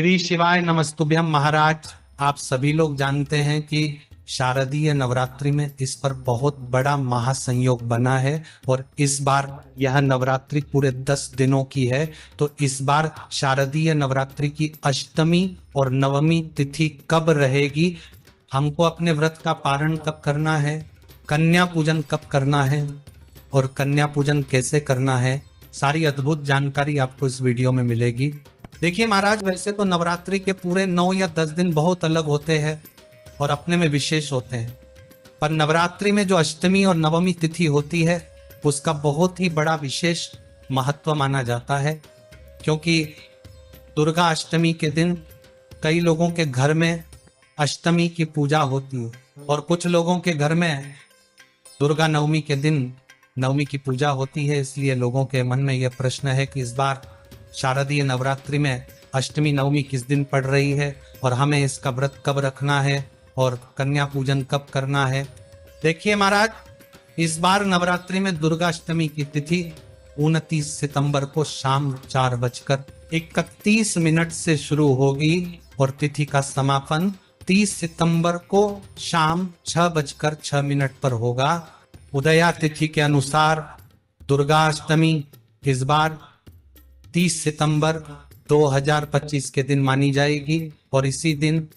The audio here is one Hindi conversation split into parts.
श्री शिवाय नमस्तुभ्यम महाराज। आप सभी लोग जानते हैं कि शारदीय नवरात्रि में इस पर बहुत बड़ा महासंयोग बना है और इस बार यह नवरात्रि पूरे 10 दिनों की है। तो इस बार शारदीय नवरात्रि की अष्टमी और नवमी तिथि कब रहेगी, हमको अपने व्रत का पारण कब करना है, कन्या पूजन कब करना है और कन्या पूजन कैसे करना है, सारी अद्भुत जानकारी आपको इस वीडियो में मिलेगी। देखिए महाराज, वैसे तो नवरात्रि के पूरे 9 या 10 दिन बहुत अलग होते हैं और अपने में विशेष होते हैं, पर नवरात्रि में जो अष्टमी और नवमी तिथि होती है उसका बहुत ही बड़ा विशेष महत्व माना जाता है, क्योंकि दुर्गा अष्टमी के दिन कई लोगों के घर में अष्टमी की पूजा होती है और कुछ लोगों के घर में दुर्गा नवमी के दिन नवमी की पूजा होती है। इसलिए लोगों के मन में यह प्रश्न है कि इस बार शारदीय नवरात्रि में अष्टमी नवमी किस दिन पड़ रही है और हमें इसका व्रत कब रखना है और कन्या पूजन कब करना है। देखिए महाराज, इस बार नवरात्रि में दुर्गा अष्टमी की तिथि 29 सितंबर को शाम 4:31 से शुरू होगी और तिथि का समापन 30 सितंबर को शाम 6:06 पर होगा। उदया तिथि के अनुसार दुर्गा अष्टमी इस बार 30 सितंबर 2025 के दिन मानी जाएगी और इसी दिन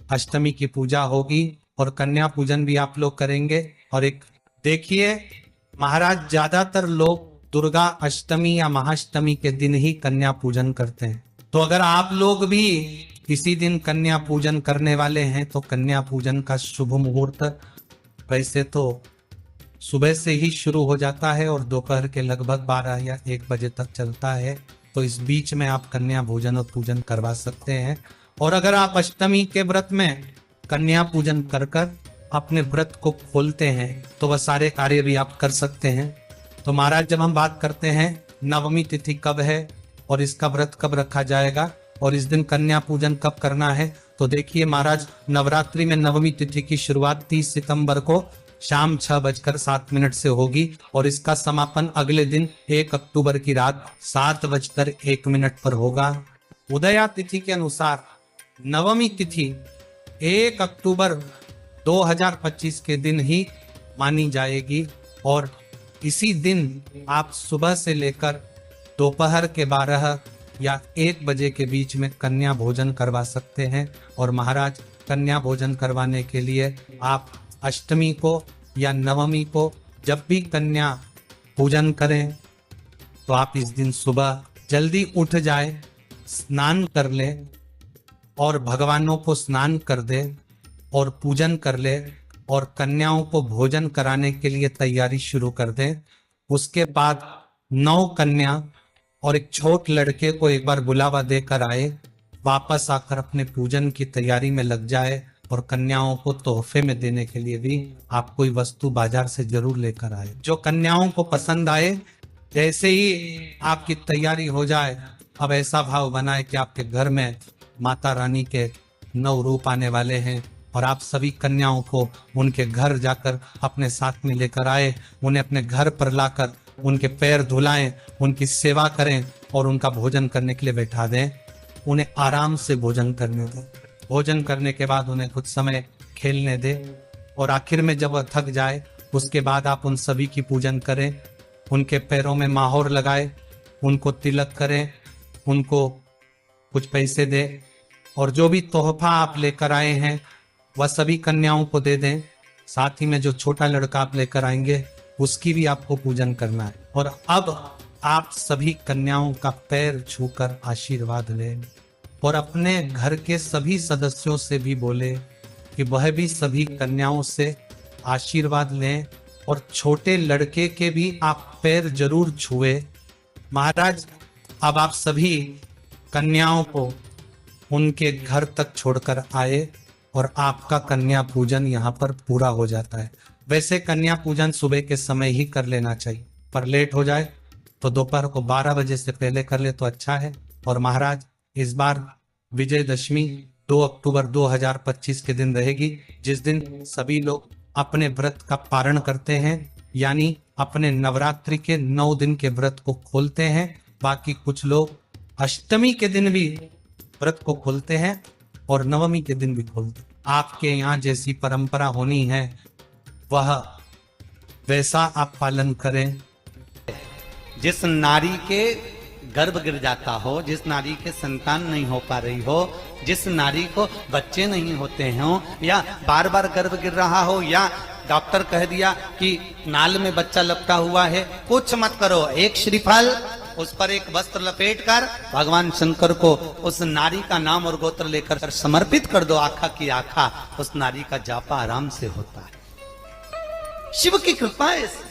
अष्टमी की पूजा होगी और कन्या पूजन भी आप लोग करेंगे। और एक देखिए महाराज, ज्यादातर लोग दुर्गा अष्टमी या महाअष्टमी के दिन ही कन्या पूजन करते हैं, तो अगर आप लोग भी इसी दिन कन्या पूजन करने वाले हैं तो कन्या पूजन का शुभ मुहूर्त वैसे तो सुबह से ही शुरू हो जाता है और दोपहर के लगभग 12 या 1 बजे तक चलता है। तो इस बीच में आप कन्या भोजन और पूजन करवा सकते हैं। और अगर आप अष्टमी के व्रत में कन्या पूजन कर कर अपने व्रत को खोलते हैं तो वह सारे कार्य भी आप कर सकते हैं। तो महाराज, जब हम बात करते हैं नवमी तिथि कब है और इसका व्रत कब रखा जाएगा और इस दिन कन्या पूजन कब करना है, तो देखिए महाराज, नवरात्रि में नवमी तिथि की शुरुआत 30 सितंबर को शाम 6:07 से होगी और इसका समापन अगले दिन 1 अक्टूबर की रात 7:01 पर होगा। उदया तिथि के अनुसार नवमी तिथि 1 अक्टूबर 2025 के दिन ही मानी जाएगी और इसी दिन आप सुबह से लेकर दोपहर के 12 या 1 बजे के बीच में कन्या भोजन करवा सकते हैं। और महाराज, कन्या भोजन करवाने के लिए आप अष्टमी को या नवमी को जब भी कन्या पूजन करें तो आप इस दिन सुबह जल्दी उठ जाए, स्नान कर ले और भगवानों को स्नान कर दे और पूजन कर ले और कन्याओं को भोजन कराने के लिए तैयारी शुरू कर दे। उसके बाद 9 कन्या और एक छोट लड़के को एक बार बुलावा देकर आए, वापस आकर अपने पूजन की तैयारी में लग जाए और कन्याओं को तोहफे में देने के लिए भी आप कोई वस्तु बाजार से जरूर लेकर आए। जो कन्याओं को पसंद आए, जैसे ही आपकी तैयारी हो जाए, अब ऐसा भाव बनाए कि आपके घर में माता रानी के 9 रूप आने वाले हैं और आप सभी कन्याओं को उनके घर जाकर अपने साथ में लेकर आए, उन्हें अपने घर पर लाकर उनके पैर धुलाएं, उनकी सेवा करें और उनका भोजन करने के लिए बैठा दें। उन्हें आराम से भोजन करने दें। भोजन करने के बाद उन्हें कुछ समय खेलने दें और आखिर में जब वह थक जाए उसके बाद आप उन सभी की पूजन करें, उनके पैरों में माहौर लगाए, उनको तिलक करें, उनको कुछ पैसे दें और जो भी तोहफा आप लेकर आए हैं वह सभी कन्याओं को दे दें। साथ ही में जो छोटा लड़का आप लेकर आएंगे उसकी भी आपको पूजन करना है। और अब आप सभी कन्याओं का पैर छूकर आशीर्वाद लें और अपने घर के सभी सदस्यों से भी बोले कि वह भी सभी कन्याओं से आशीर्वाद लें और छोटे लड़के के भी आप पैर जरूर छुए। महाराज, अब आप सभी कन्याओं को उनके घर तक छोड़कर आए और आपका कन्या पूजन यहाँ पर पूरा हो जाता है। वैसे कन्या पूजन सुबह के समय ही कर लेना चाहिए, पर लेट हो जाए तो दोपहर को 12 बजे से पहले कर ले तो अच्छा है। और महाराज, इस बार विजयदशमी 2 अक्टूबर 2025 के दिन रहेगी, जिस दिन सभी लोग अपने व्रत का पारण करते हैं, यानी अपने नवरात्रि के 9 दिन के व्रत को खोलते हैं। बाकी कुछ लोग अष्टमी के दिन भी व्रत को खोलते हैं और नवमी के दिन भी खोलते हैं। आपके यहाँ जैसी परंपरा होनी है वह वैसा आप पालन करें। जिस नारी के गर्भ गिर जाता हो, जिस नारी के संतान नहीं हो पा रही हो, जिस नारी को बच्चे नहीं होते हो, या बार बार गर्भ गिर रहा हो, या डॉक्टर कह दिया कि नाल में बच्चा लपटा हुआ है, कुछ मत करो, एक श्रीफल उस पर एक वस्त्र लपेट कर भगवान शंकर को उस नारी का नाम और गोत्र लेकर समर्पित कर दो, आखा की आखा उस नारी का जापा आराम से होता है। शिव की कृपा है।